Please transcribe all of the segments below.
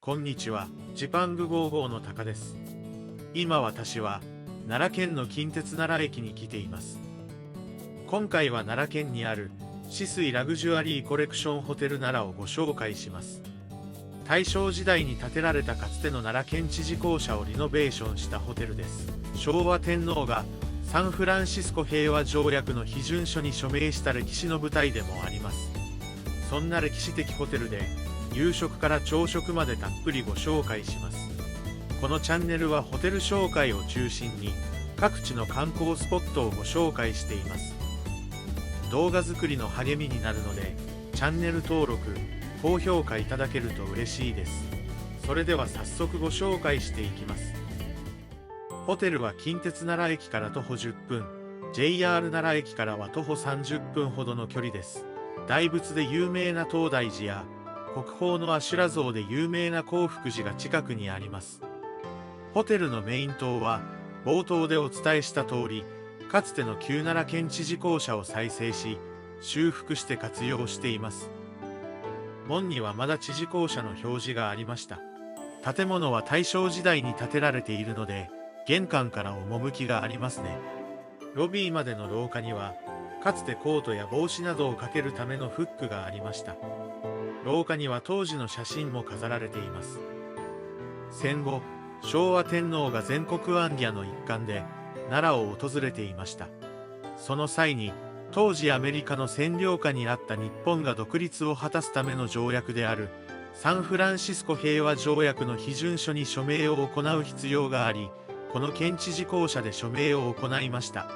こんにちは、ジパング55のタカです。今私は奈良県の近鉄奈良駅に来ています。今回は奈良県にある紫水ラグジュアリーコレクションホテル奈良をご紹介します。大正時代に建てられたかつての奈良県知事公舎をリノベーションしたホテルです。昭和天皇がサンフランシスコ平和条約の批准書に署名した歴史の舞台でもあります。そんな歴史的ホテルで夕食から朝食までたっぷりご紹介します。このチャンネルはホテル紹介を中心に各地の観光スポットをご紹介しています。動画作りの励みになるのでチャンネル登録、高評価いただけると嬉しいです。それでは早速ご紹介していきます。ホテルは近鉄奈良駅から徒歩10分、JR 奈良駅からは徒歩30分ほどの距離です。大仏で有名な東大寺や国宝の阿修羅像で有名な興福寺が近くにあります。ホテルのメイン棟は冒頭でお伝えした通り、かつての旧奈良県知事公舎を再生し修復して活用しています。門にはまだ知事公舎の表示がありました。建物は大正時代に建てられているので玄関から趣がありますね。ロビーまでの廊下にはかつてコートや帽子などをかけるためのフックがありました。廊下には当時の写真も飾られています。戦後、昭和天皇が全国行脚の一環で奈良を訪れていました。その際に、当時アメリカの占領下にあった日本が独立を果たすための条約であるサンフランシスコ平和条約の批准書に署名を行う必要があり、この県知事公舎で署名を行いました。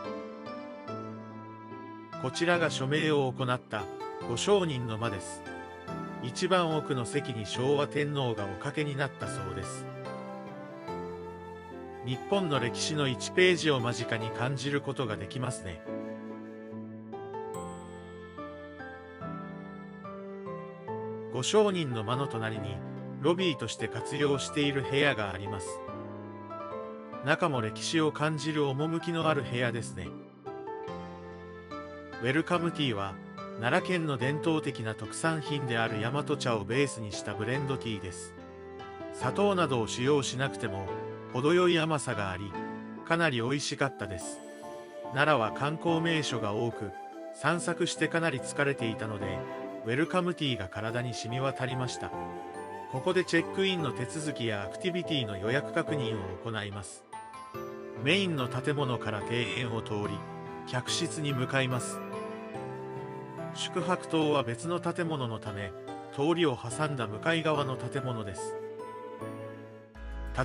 こちらが署名を行ったご承認の間です。一番奥の席に昭和天皇がおかけになったそうです。日本の歴史の1ページを間近に感じることができますね。ご承認の間の隣にロビーとして活用している部屋があります。中も歴史を感じる趣のある部屋ですね。ウェルカムティーは奈良県の伝統的な特産品である大和茶をベースにしたブレンドティーです。砂糖などを使用しなくても程よい甘さがあり、かなり美味しかったです。奈良は観光名所が多く、散策してかなり疲れていたので、ウェルカムティーが体に染み渡りました。ここでチェックインの手続きやアクティビティの予約確認を行います。メインの建物から庭園を通り、客室に向かいます。宿泊棟は別の建物のため、通りを挟んだ向かい側の建物です。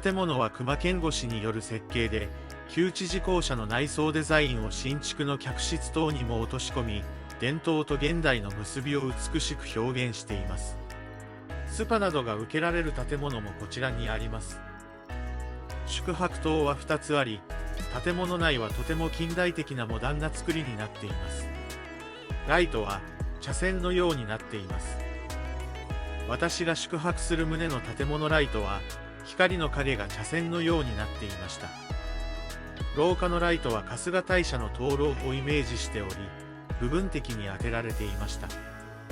建物は隈研吾氏による設計で、旧知事公舎の内装デザインを新築の客室棟にも落とし込み、伝統と現代の結びを美しく表現しています。スパなどが受けられる建物もこちらにあります。宿泊棟は2つあり、建物内はとても近代的なモダンな造りになっています。ライトは茶筅のようになっています。私が宿泊する棟の建物ライトは光の影が茶筅のようになっていました。廊下のライトは春日大社の灯籠をイメージしており、部分的に当てられていました。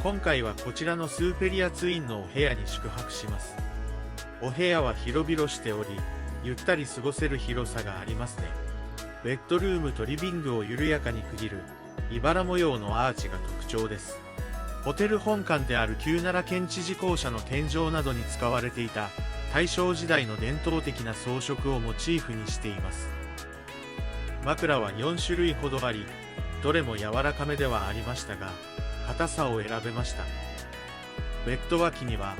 今回はこちらのスーペリアツインのお部屋に宿泊します。お部屋は広々しており、ゆったり過ごせる広さがありますね。ベッドルームとリビングを緩やかに区切る茨模様のアーチが特徴です。ホテル本館である旧奈良県知事公舎の天井などに使われていた大正時代の伝統的な装飾をモチーフにしています。枕は4種類ほどあり、どれも柔らかめではありましたが、硬さを選べました。ベッド脇には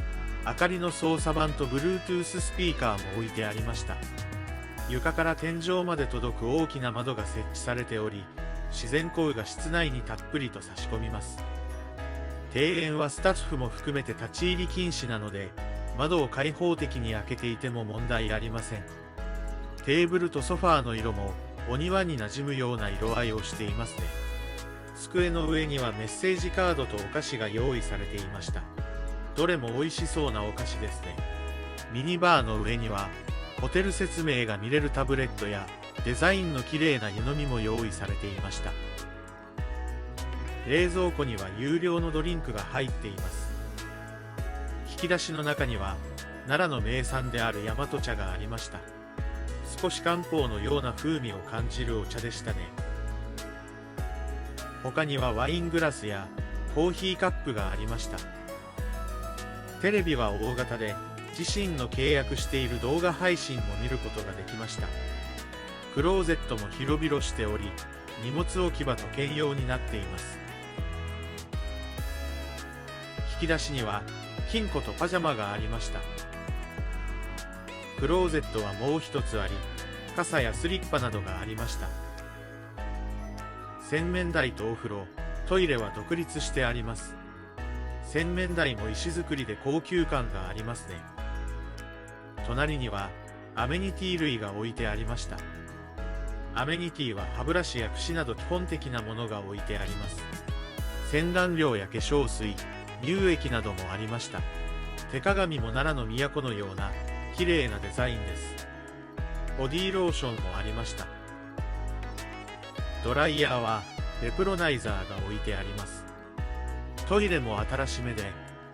明かりの操作盤と Bluetooth スピーカーも置いてありました。床から天井まで届く大きな窓が設置されており、自然光が室内にたっぷりと差し込みます。庭園はスタッフも含めて立ち入り禁止なので、窓を開放的に開けていても問題ありません。テーブルとソファーの色もお庭に馴染むような色合いをしていますね。机の上にはメッセージカードとお菓子が用意されていました。どれも美味しそうなお菓子ですね。ミニバーの上にはホテル説明が見れるタブレットやデザインの綺麗な湯飲みも用意されていました。冷蔵庫には有料のドリンクが入っています。引き出しの中には奈良の名産である大和茶がありました。少し漢方のような風味を感じるお茶でしたね。他にはワイングラスやコーヒーカップがありました。テレビは大型で、自身の契約している動画配信も見ることができました。クローゼットも広々しており、荷物置き場と兼用になっています。引き出しには金庫とパジャマがありました。クローゼットはもう一つあり、傘やスリッパなどがありました。洗面台とお風呂、トイレは独立してあります。洗面台も石造りで高級感がありますね。隣にはアメニティ類が置いてありました。アメニティは歯ブラシや櫛など基本的なものが置いてあります。洗顔料や化粧水、乳液などもありました。手鏡も奈良の都のような綺麗なデザインです。ボディーローションもありました。ドライヤーはレプロナイザーが置いてあります。トイレも新しめで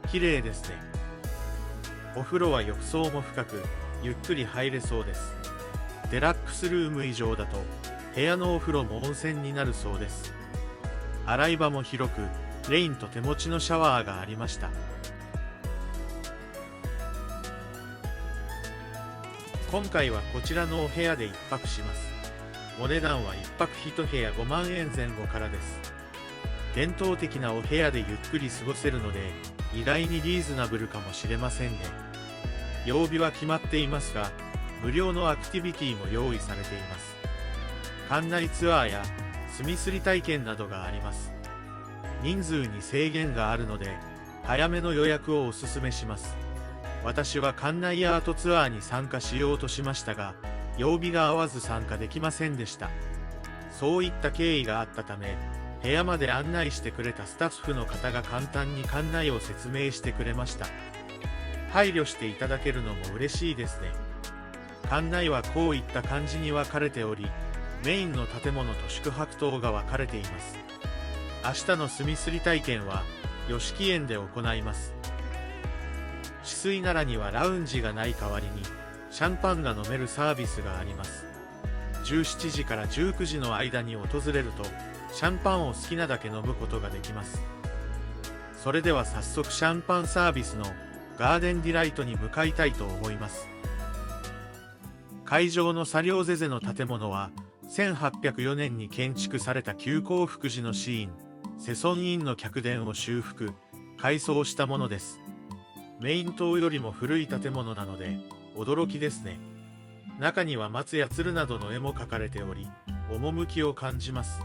綺麗ですね。お風呂は浴槽も深く、ゆっくり入れそうです。デラックスルーム以上だと部屋のお風呂も温泉になるそうです。洗い場も広く、レインと手持ちのシャワーがありました。今回はこちらのお部屋で1泊します。お値段は1泊1部屋5万円前後からです。伝統的なお部屋でゆっくり過ごせるので、意外にリーズナブルかもしれませんね。曜日は決まっていますが、無料のアクティビティも用意されています。館内ツアーや墨すり体験などがあります。人数に制限があるので、早めの予約をおすすめします。私は館内アートツアーに参加しようとしましたが、曜日が合わず参加できませんでした。そういった経緯があったため、部屋まで案内してくれたスタッフの方が簡単に館内を説明してくれました。配慮していただけるのも嬉しいですね。館内はこういった感じに分かれており、メインの建物と宿泊棟が分かれています。明日の墨すり体験は吉木園で行います。治水奈良にはラウンジがない代わりにシャンパンが飲めるサービスがあります。17時から19時の間に訪れるとシャンパンを好きなだけ飲むことができます。それでは早速シャンパンサービスのガーデンディライトに向かいたいと思います。会場の作業ゼゼの建物は1804年に建築された旧興福寺の寺院世尊院の客殿を修復改装したものです。メイン棟よりも古い建物なので驚きですね。中には松や鶴などの絵も描かれており、趣を感じます。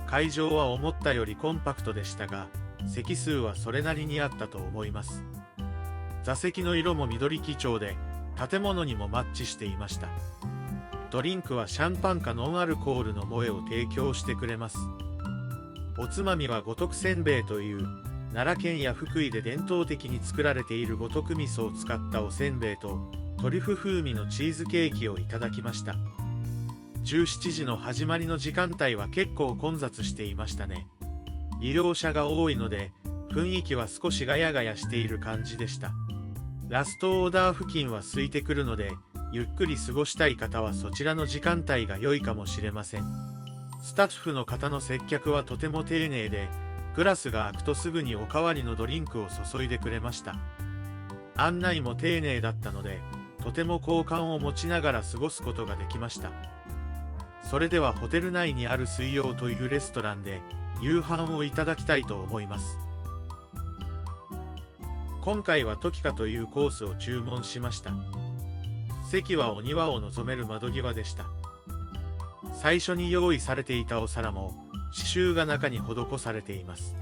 会場は思ったよりコンパクトでしたが、席数はそれなりにあったと思います。座席の色も緑基調で、建物にもマッチしていました。ドリンクはシャンパンかノンアルコールの萌えを提供してくれます。おつまみは五徳せんべいという、奈良県や福井で伝統的に作られている五徳味噌を使ったおせんべいと、トリュフ風味のチーズケーキをいただきました。17時の始まりの時間帯は結構混雑していましたね。利用者が多いので、雰囲気は少しガヤガヤしている感じでした。ラストオーダー付近は空いてくるので、ゆっくり過ごしたい方はそちらの時間帯が良いかもしれません。スタッフの方の接客はとても丁寧で、グラスが開くとすぐにおかわりのドリンクを注いでくれました。案内も丁寧だったので、とても好感を持ちながら過ごすことができました。それではホテル内にある水曜というレストランで夕飯をいただきたいと思います。今回はトキカというコースを注文しました。席はお庭を望める窓際でした。最初に用意されていたお皿も刺繍が中に施されています。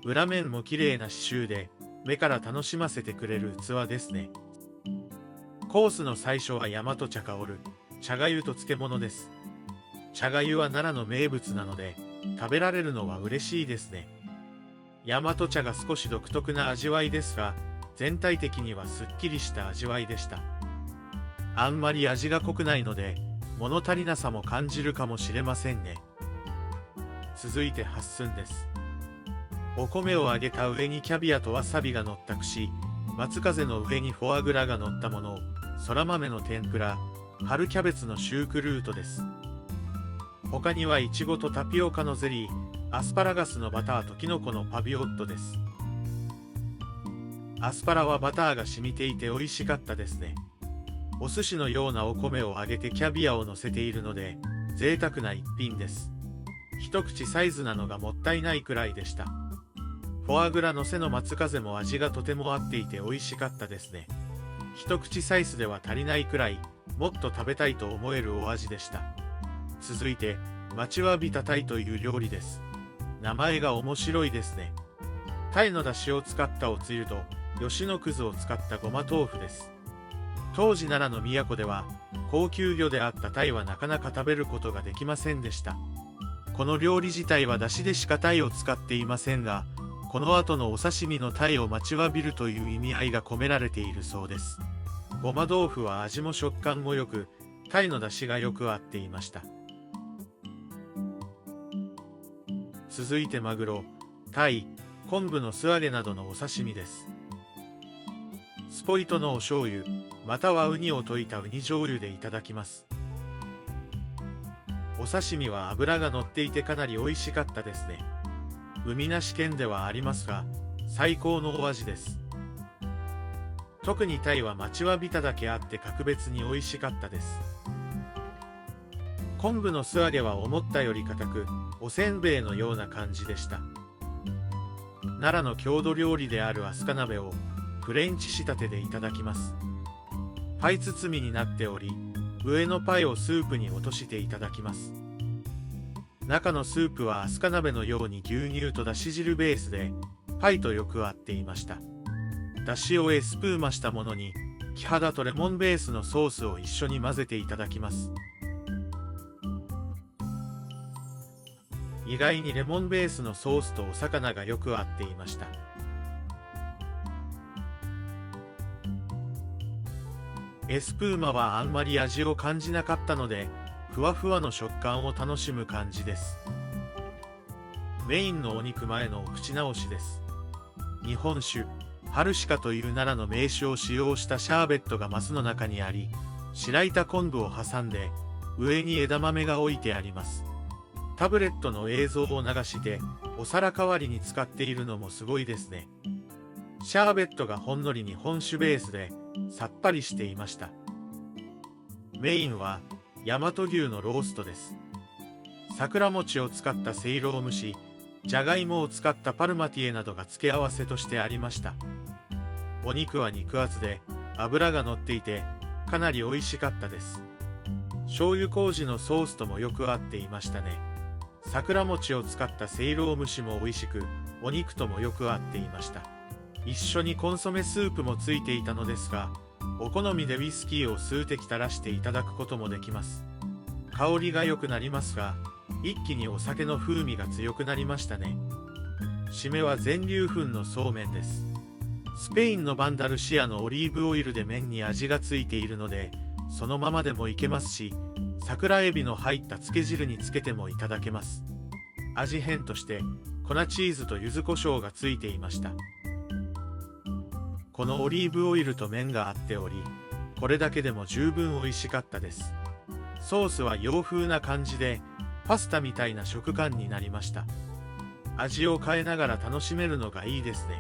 裏面も綺麗な刺繍で目から楽しませてくれる器ですね。コースの最初は大和茶香る茶がゆと漬物です。茶がゆは奈良の名物なので食べられるのは嬉しいですね。大和茶が少し独特な味わいですが、全体的にはすっきりした味わいでした。あんまり味が濃くないので物足りなさも感じるかもしれませんね。続いて8寸です。お米を揚げた上にキャビアとわさびが乗った串、松風の上にフォアグラが乗ったもの、そら豆の天ぷら、春キャベツのシュークルートです。他にはいちごとタピオカのゼリー、アスパラガスのバターとキノコのパビオットです。アスパラはバターが染みていて美味しかったですね。お寿司のようなお米を揚げてキャビアを乗せているので、贅沢な一品です。一口サイズなのがもったいないくらいでした。フォアグラの背の松風も味がとても合っていて美味しかったですね。一口サイズでは足りないくらい、もっと食べたいと思えるお味でした。続いて、待ちわびたタイという料理です。名前が面白いですね。タイの出汁を使ったおつゆと、吉野くずを使ったごま豆腐です。当時奈良の都では、高級魚であったタイはなかなか食べることができませんでした。この料理自体は出汁でしかタイを使っていませんが、この後のお刺身のタイを待ちわびるという意味合いが込められているそうです。ごま豆腐は味も食感も良く、タイの出汁がよく合っていました。続いてマグロ、タイ、昆布の素揚げなどのお刺身です。スポイトのお醤油、またはウニを溶いたウニ醤油でいただきます。お刺身は脂が乗っていてかなり美味しかったですね。海なし県ではありますが、最高のお味です。特にタイは待ちわびただけあって格別に美味しかったです。昆布の素揚げは思ったより硬く、おせんべいのような感じでした。奈良の郷土料理である飛鳥鍋をフレンチ仕立てでいただきます。パイ包みになっており、上のパイをスープに落としていただきます。中のスープは飛鳥鍋のように牛乳とだし汁ベースで、パイとよく合っていました。だしをスプーマしたものに、キハダとレモンベースのソースを一緒に混ぜていただきます。意外にレモンベースのソースとお魚がよく合っていました。エスプーマはあんまり味を感じなかったので、ふわふわの食感を楽しむ感じです。メインのお肉前のお口直しです。日本酒、春鹿という奈良の名酒を使用したシャーベットがマスの中にあり、白板昆布を挟んで、上に枝豆が置いてあります。タブレットの映像を流して、お皿代わりに使っているのもすごいですね。シャーベットがほんのり日本酒ベースで、さっぱりしていました。メインは、大和牛のローストです。桜餅を使ったせいろ蒸し、じゃがいもを使ったパルマティエなどが付け合わせとしてありました。お肉は肉厚で、脂が乗っていて、かなり美味しかったです。醤油麹のソースともよく合っていましたね。桜餅を使ったせいろ蒸しも美味しく、お肉ともよく合っていました。一緒にコンソメスープもついていたのですが、お好みでウイスキーを数滴垂らしていただくこともできます。香りが良くなりますが、一気にお酒の風味が強くなりましたね。締めは全粒粉のそうめんです。スペインのバンダルシアのオリーブオイルで麺に味がついているので、そのままでもいけますし、桜エビの入った漬け汁につけてもいただけます。味変として粉チーズと柚子胡椒がついていました。このオリーブオイルと麺が合っており、これだけでも十分美味しかったです。ソースは洋風な感じで、パスタみたいな食感になりました。味を変えながら楽しめるのがいいですね。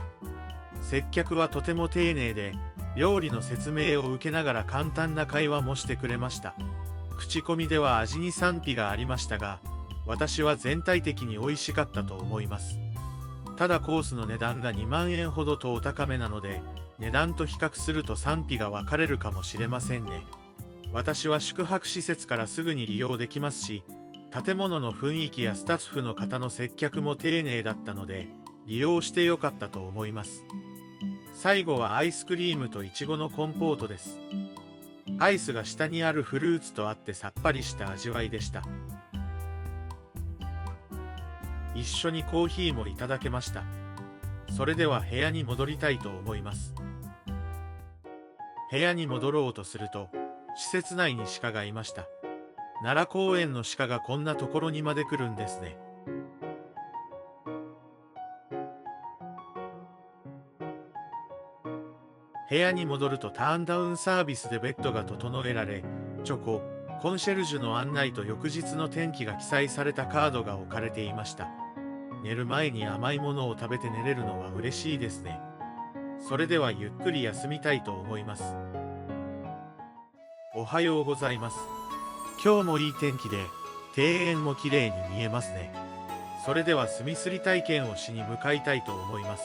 接客はとても丁寧で、料理の説明を受けながら簡単な会話もしてくれました。口コミでは味に賛否がありましたが、私は全体的に美味しかったと思います。ただコースの値段が2万円ほどとお高めなので、値段と比較すると賛否が分かれるかもしれませんね。私は宿泊施設からすぐに利用できますし、建物の雰囲気やスタッフの方の接客も丁寧だったので、利用してよかったと思います。最後はアイスクリームとイチゴのコンポートです。アイスが下にあるフルーツとあってさっぱりした味わいでした。一緒にコーヒーもいただけました。それでは部屋に戻りたいと思います。部屋に戻ろうとすると、施設内に鹿がいました。奈良公園の鹿がこんなところにまで来るんですね。部屋に戻るとターンダウンサービスでベッドが整えられ、チョコ、コンシェルジュの案内と翌日の天気が記載されたカードが置かれていました。寝る前に甘いものを食べて寝れるのは嬉しいですね。それではゆっくり休みたいと思います。おはようございます。今日もいい天気で、庭園も綺麗に見えますね。それでは墨すり体験をしに向かいたいと思います。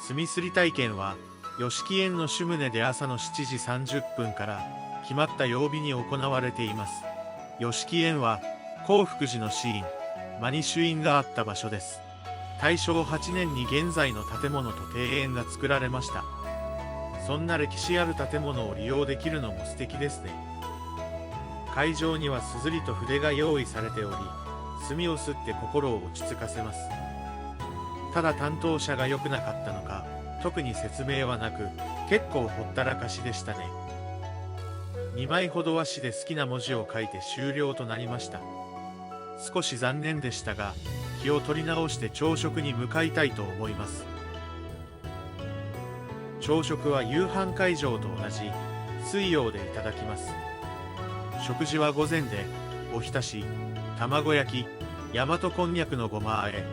墨すり体験は、吉木園の主棟で朝の7時30分から決まった曜日に行われています。吉木園は、興福寺の寺院、真似朱印があった場所です。大正8年に現在の建物と庭園が作られました。そんな歴史ある建物を利用できるのも素敵ですね。会場にはすずりと筆が用意されており、墨を吸って心を落ち着かせます。ただ担当者が良くなかったのか、特に説明はなく、結構ほったらかしでしたね。2枚ほど和紙で好きな文字を書いて終了となりました。少し残念でしたが、気を取り直して朝食に向かいたいと思います。朝食は夕飯会場と同じ水曜でいただきます。食事は午前で、おひたし、卵焼き、大和こんにゃくのごま和え、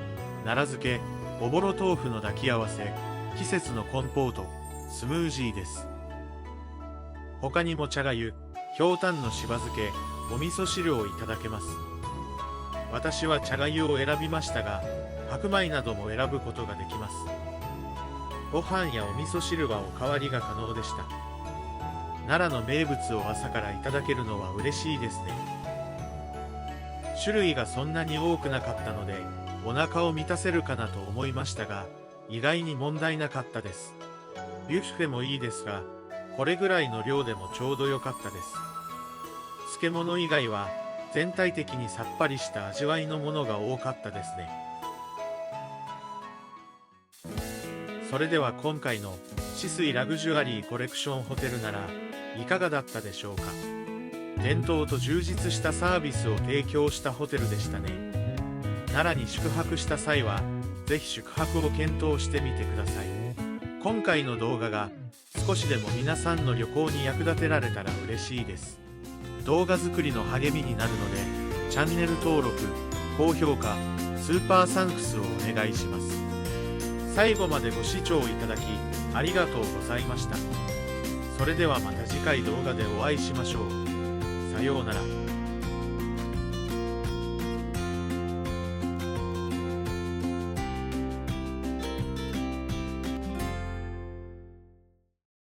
奈良漬け、おぼろ豆腐の抱き合わせ、季節のコンポート、スムージーです。他にも茶がゆ、ひょうたんのしば漬け、お味噌汁をいただけます。私は茶がゆを選びましたが、白米なども選ぶことができます。ご飯やお味噌汁はおかわりが可能でした。奈良の名物を朝からいただけるのは嬉しいですね。種類がそんなに多くなかったので、お腹を満たせるかなと思いましたが、意外に問題なかったです。ビュッフェもいいですが、これぐらいの量でもちょうど良かったです。漬物以外は、全体的にさっぱりした味わいのものが多かったですね。それでは今回の酒々井ラグジュアリーコレクションホテルならいかがだったでしょうか。伝統と充実したサービスを提供したホテルでしたね。奈良に宿泊した際はぜひ宿泊を検討してみてください。今回の動画が少しでも皆さんの旅行に役立てられたら嬉しいです。動画作りの励みになるのでチャンネル登録、高評価、スーパーサンクスをお願いします。最後までご視聴いただきありがとうございました。それではまた次回動画でお会いしましょう。さようなら。